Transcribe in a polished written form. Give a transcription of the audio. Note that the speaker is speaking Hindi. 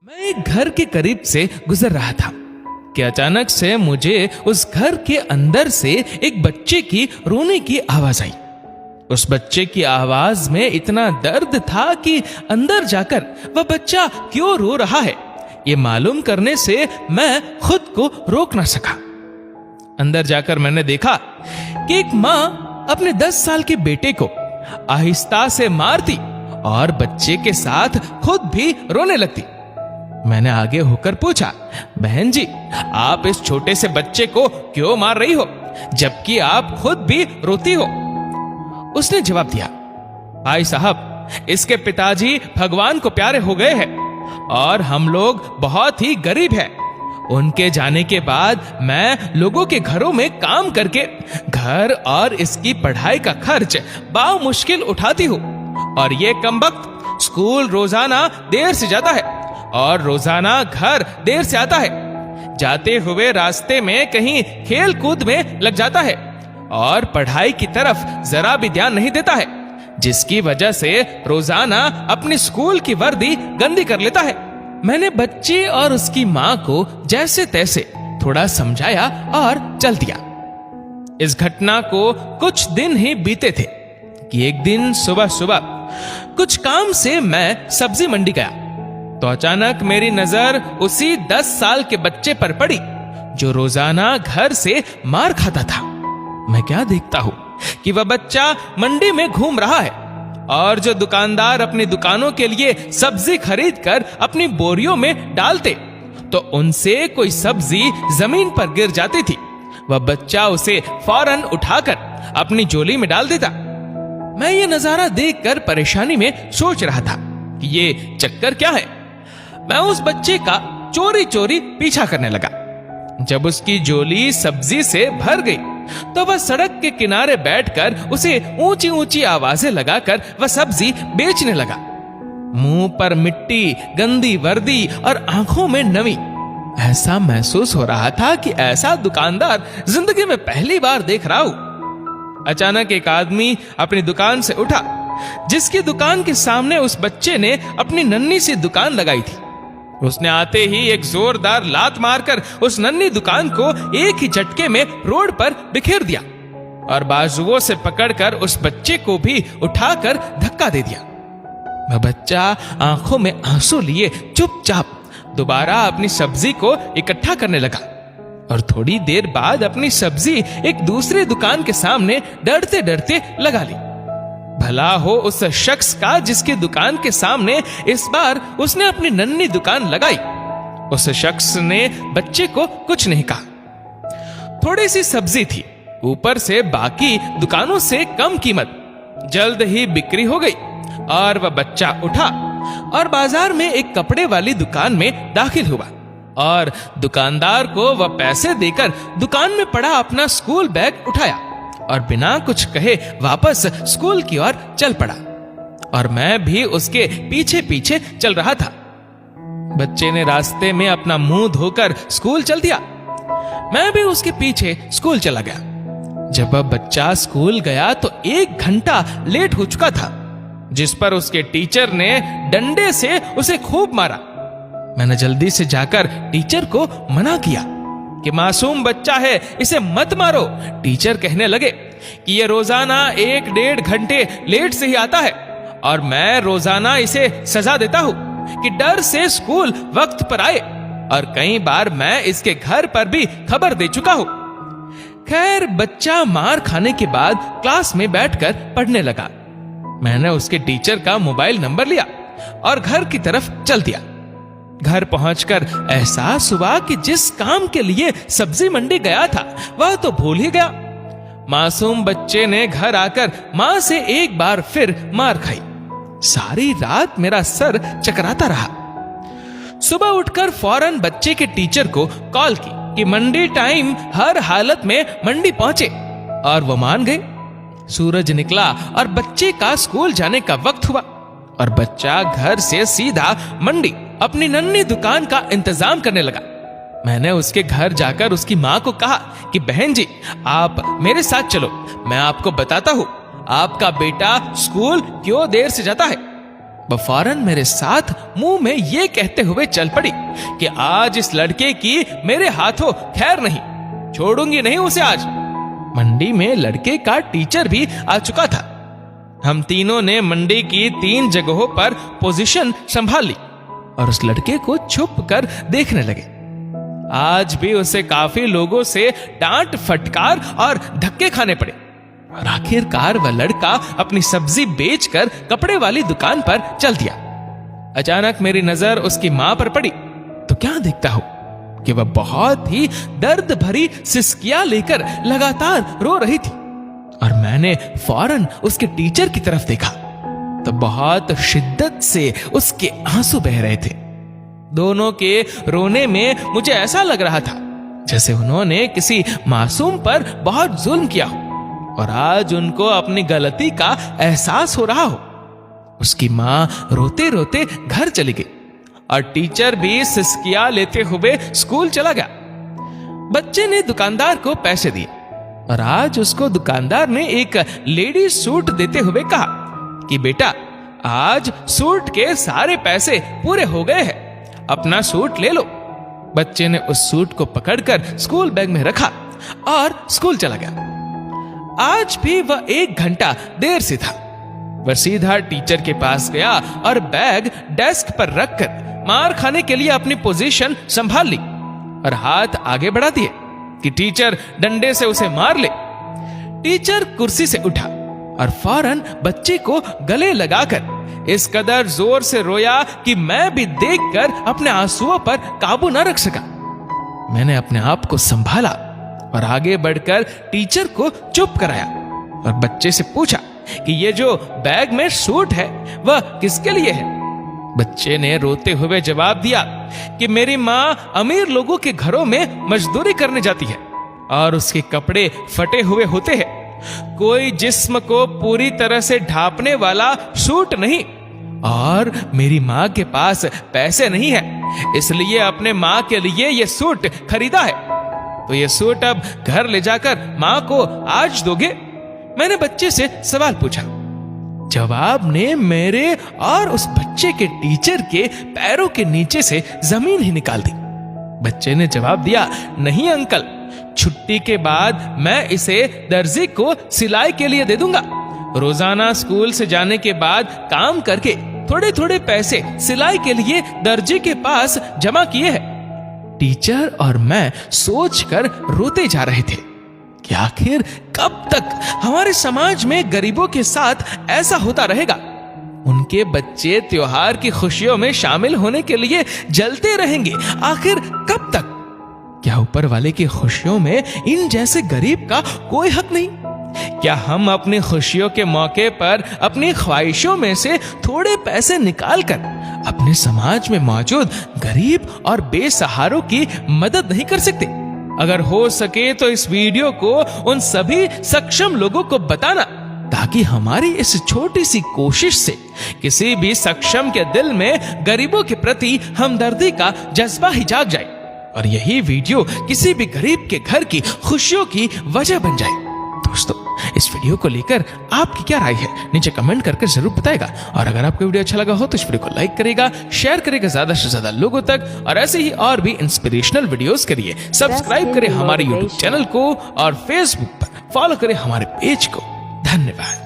मैं एक घर के करीब से गुजर रहा था कि अचानक से मुझे उस घर के अंदर से एक बच्चे की रोने की आवाज आई। उस बच्चे की आवाज में इतना दर्द था कि अंदर जाकर वह बच्चा क्यों रो रहा है ये मालूम करने से मैं खुद को रोक ना सका। अंदर जाकर मैंने देखा कि एक माँ अपने 10 साल के बेटे को आहिस्ता से मारती और बच्चे के साथ खुद भी रोने लगती। मैंने आगे होकर पूछा, बहन जी, आप इस छोटे से बच्चे को क्यों मार रही हो जबकि आप खुद भी रोती हो? उसने जवाब दिया, भाई साहब, इसके पिताजी भगवान को प्यारे हो गए हैं और हम लोग बहुत ही गरीब हैं। उनके जाने के बाद मैं लोगों के घरों में काम करके घर और इसकी पढ़ाई का खर्च बामुश्किल उठाती हूँ और ये कमबख्त स्कूल रोजाना देर से जाता है और रोजाना घर देर से आता है। जाते हुए रास्ते में कहीं खेल कूद में लग जाता है और पढ़ाई की तरफ जरा भी ध्यान नहीं देता है, जिसकी वजह से रोजाना अपनी स्कूल की वर्दी गंदी कर लेता है। मैंने बच्चे और उसकी माँ को जैसे तैसे थोड़ा समझाया और चल दिया। इस घटना को कुछ दिन ही बीते थे कि एक दिन सुबह सुबह कुछ काम से मैं सब्जी मंडी गया तो अचानक मेरी नजर उसी 10 साल के बच्चे पर पड़ी जो रोजाना घर से मार खाता था। मैं क्या देखता हूँ कि वह बच्चा मंडी में घूम रहा है और जो दुकानदार अपनी दुकानों के लिए सब्जी खरीद कर अपनी बोरियों में डालते तो उनसे कोई सब्जी जमीन पर गिर जाती थी, वह बच्चा उसे फौरन उठाकर अपनी झोली में डाल देता। मैं ये नजारा देखकर परेशानी में सोच रहा था कि ये चक्कर क्या है। मैं उस बच्चे का चोरी चोरी पीछा करने लगा। जब उसकी झोली सब्जी से भर गई तो वह सड़क के किनारे बैठकर उसे ऊंची ऊंची आवाजें लगाकर वह सब्जी बेचने लगा। मुंह पर मिट्टी, गंदी वर्दी और आंखों में नमी। ऐसा महसूस हो रहा था कि ऐसा दुकानदार जिंदगी में पहली बार देख रहा हूं। अचानक एक आदमी अपनी दुकान से उठा जिसकी दुकान के सामने उस बच्चे ने अपनी नन्ही सी दुकान लगाई थी। उसने आते ही एक जोरदार लात मारकर उस नन्ही दुकान को एक ही झटके में रोड पर बिखेर दिया और बाजुओं से पकड़कर उस बच्चे को भी उठाकर धक्का दे दिया। वह बच्चा आंखों में आंसू लिए चुपचाप दोबारा अपनी सब्जी को इकट्ठा करने लगा और थोड़ी देर बाद अपनी सब्जी एक दूसरे दुकान के सामने डरते डरते लगा ली। भला हो उस शख्स का जिसकी दुकान के सामने इस बार उसने अपनी नन्ही दुकान लगाई। उस शख्स ने बच्चे को कुछ नहीं कहा। थोड़ी सी सब्जी थी, ऊपर से बाकी दुकानों से कम कीमत। जल्द ही बिक्री हो गई और वह बच्चा उठा और बाजार में एक कपड़े वाली दुकान में दाखिल हुआ और दुकानदार को वह पैसे देकर दुकान में पड़ा अपना स्कूल बैग उठाया और बिना कुछ कहे वापस स्कूल की ओर चल पड़ा और मैं भी उसके पीछे पीछे चल रहा था। बच्चे ने रास्ते में अपना मुंह धोकर स्कूल चल दिया। मैं भी उसके पीछे स्कूल चला गया। जब वह बच्चा स्कूल गया तो 1 घंटा लेट हो चुका था, जिस पर उसके टीचर ने डंडे से उसे खूब मारा। मैंने जल्दी से जाकर टीचर को मना किया कि मासूम बच्चा है, इसे मत मारो। टीचर कहने लगे कि ये रोजाना 1-1.5 घंटे लेट से ही आता है और मैं रोजाना इसे सजा देता हूँ कि डर से स्कूल वक्त पर आए और कई बार मैं इसके घर पर भी खबर दे चुका हूँ। खैर, बच्चा मार खाने के बाद क्लास में बैठकर पढ़ने लगा। मैंने उसके टीचर का मोबाइल नंबर लिया और घर की तरफ चल दिया। घर पहुंचकर एहसास हुआ कि जिस काम के लिए सब्जी मंडी गया था वह तो भूल ही गया। मासूम बच्चे ने घर आकर मां से एक बार फिर मार खाई। सारी रात मेरा सर चकराता रहा। सुबह उठकर फौरन बच्चे के टीचर को कॉल की कि मंडी टाइम हर हालत में मंडी पहुंचे और वो मान गए। सूरज निकला और बच्चे का स्कूल जाने का वक्त हुआ और बच्चा घर से सीधा मंडी अपनी नन्ही दुकान का इंतजाम करने लगा। मैंने उसके घर जाकर उसकी माँ को कहा कि बहन जी, आप मेरे साथ चलो, मैं आपको बताता हूँ आपका बेटा स्कूल क्यों देर से जाता है। वह फौरन मेरे साथ मुंह में ये कहते हुए चल पड़ी कि आज इस लड़के की मेरे हाथों खैर नहीं, छोड़ूंगी नहीं उसे आज। मंडी में लड़के का टीचर भी आ चुका था। हम तीनों ने मंडी की 3 जगहों पर पोजीशन संभाल ली और उस लड़के को छुप कर देखने लगे। आज भी उसे काफी लोगों से डांट फटकार और धक्के खाने पड़े और आखिरकार वह लड़का अपनी सब्जी बेचकर कपड़े वाली दुकान पर चल दिया। अचानक मेरी नजर उसकी मां पर पड़ी तो क्या देखता हूं कि वह बहुत ही दर्द भरी सिसकियां लेकर लगातार रो रही थी और मैंने फौरन उसके टीचर की तरफ देखा तो बहुत शिद्दत से उसके आंसू बह रहे थे। दोनों के रोने में मुझे ऐसा लग रहा था जैसे उन्होंने किसी मासूम पर बहुत जुल्म किया हो और आज उनको अपनी गलती का एहसास हो रहा हो। उसकी मां रोते रोते घर चली गई और टीचर भी सिसकियां लेते हुए स्कूल चला गया। बच्चे ने दुकानदार को पैसे दिए और आज उसको दुकानदार ने एक लेडी सूट देते हुए कहा कि बेटा, आज सूट के सारे पैसे पूरे हो गए हैं, अपना सूट ले लो। बच्चे ने उस सूट को पकड़कर स्कूल बैग में रखा और स्कूल चला गया। आज भी वह 1 घंटा देर से था। वह सीधा टीचर के पास गया और बैग डेस्क पर रखकर मार खाने के लिए अपनी पोजीशन संभाल ली और हाथ आगे बढ़ा दिए कि टीचर डंडे से उसे मार ले। टीचर कुर्सी से उठा और फौरन बच्चे को गले लगाकर इस कदर जोर से रोया कि मैं भी देखकर अपने आंसुओं पर काबू न रख सका। मैंने अपने आप को संभाला और आगे बढ़कर टीचर को चुप कराया और बच्चे से पूछा कि ये जो बैग में सूट है वह किसके लिए है। बच्चे ने रोते हुए जवाब दिया कि मेरी माँ अमीर लोगों के घरों में मजदूरी करने जाती है और उसके कपड़े फटे हुए होते हैं, कोई जिस्म को पूरी तरह से ढांपने वाला सूट नहीं, और मेरी माँ के पास पैसे नहीं है, इसलिए अपने माँ के लिए यह सूट खरीदा है। तो यह सूट अब घर ले जाकर माँ को आज दोगे? मैंने बच्चे से सवाल पूछा। जवाब ने मेरे और उस बच्चे के टीचर के पैरों के नीचे से जमीन ही निकाल दी। बच्चे ने जवाब दिया, नहीं अंकल, छुट्टी के बाद मैं इसे दर्जी को सिलाई के लिए दे दूंगा। रोजाना स्कूल से जाने के बाद काम करके थोड़े थोड़े पैसे सिलाई के लिए दर्जी के पास जमा किए हैं। टीचर और मैं सोचकर रोते जा रहे थे कि आखिर कब तक हमारे समाज में गरीबों के साथ ऐसा होता रहेगा। उनके बच्चे त्योहार की खुशियों में शामिल होने के लिए जलते रहेंगे, आखिर कब तक? क्या ऊपर वाले की खुशियों में इन जैसे गरीब का कोई हक नहीं? क्या हम अपनी खुशियों के मौके पर अपनी ख्वाहिशों में से थोड़े पैसे निकालकर अपने समाज में मौजूद गरीब और बेसहारों की मदद नहीं कर सकते? अगर हो सके तो इस वीडियो को उन सभी सक्षम लोगों को बताना, ताकि हमारी इस छोटी सी कोशिश से किसी भी सक्षम के दिल में गरीबों के प्रति हमदर्दी का जज्बा ही जाग जाए और यही वीडियो किसी भी गरीब के घर की खुशियों की वजह बन जाए। दोस्तों, इस वीडियो को लेकर आपकी क्या राय है नीचे कमेंट करके जरूर बताएगा, और अगर आपको वीडियो अच्छा लगा हो तो इस वीडियो को लाइक करेगा, शेयर करेगा ज्यादा से ज्यादा लोगों तक, और ऐसे ही और भी इंस्पिरेशनल वीडियोस के लिए सब्सक्राइब करें हमारे यूट्यूब चैनल को और फेसबुक पर फॉलो करें हमारे पेज को। धन्यवाद।